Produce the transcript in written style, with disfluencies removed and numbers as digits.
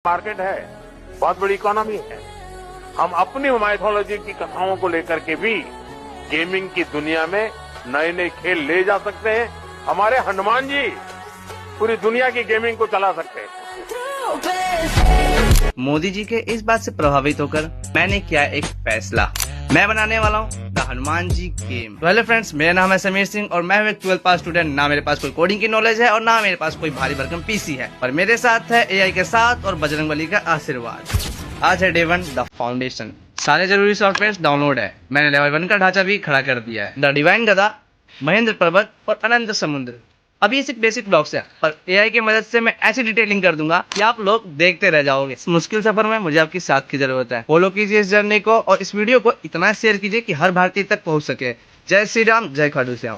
Market है, बहुत बड़ी इकोनॉमी है। हम अपनी माइथोलॉजी की कथाओं को लेकर के भी गेमिंग की दुनिया में नए नए खेल ले जा सकते हैं। हमारे हनुमान जी पूरी दुनिया की गेमिंग को चला सकते हैं। मोदी जी के इस बात से प्रभावित होकर मैंने किया एक फैसला, मैं बनाने वाला हूँ द हनुमान जी गेम। तो हेलो फ्रेंड्स, मेरा नाम है समीर सिंह और मैं हूँ एक 12th पास स्टूडेंट। ना मेरे पास कोई कोडिंग की नॉलेज है और ना मेरे पास कोई भारी भरकम पीसी है, पर मेरे साथ है एआई के साथ और बजरंगबली का आशीर्वाद। आज है डे 1 द फाउंडेशन। सारे जरूरी सॉफ्टवेयर डाउनलोड है। मैंने लेवल 1 का ढांचा भी खड़ा कर दिया है। द डिवाइन गदा, महेंद्र पर्वत और अनंत समुद्र। अभी ये सिर्फ बेसिक ब्लॉक्स है, पर एआई की मदद से मैं ऐसी डिटेलिंग कर दूंगा कि आप लोग देखते रह जाओगे। इस मुश्किल सफर में मुझे आपकी साथ की जरूरत है। फॉलो कीजिए इस जर्नी को और इस वीडियो को इतना शेयर कीजिए कि हर भारतीय तक पहुंच सके। जय श्री राम, जय खाटू श्याम।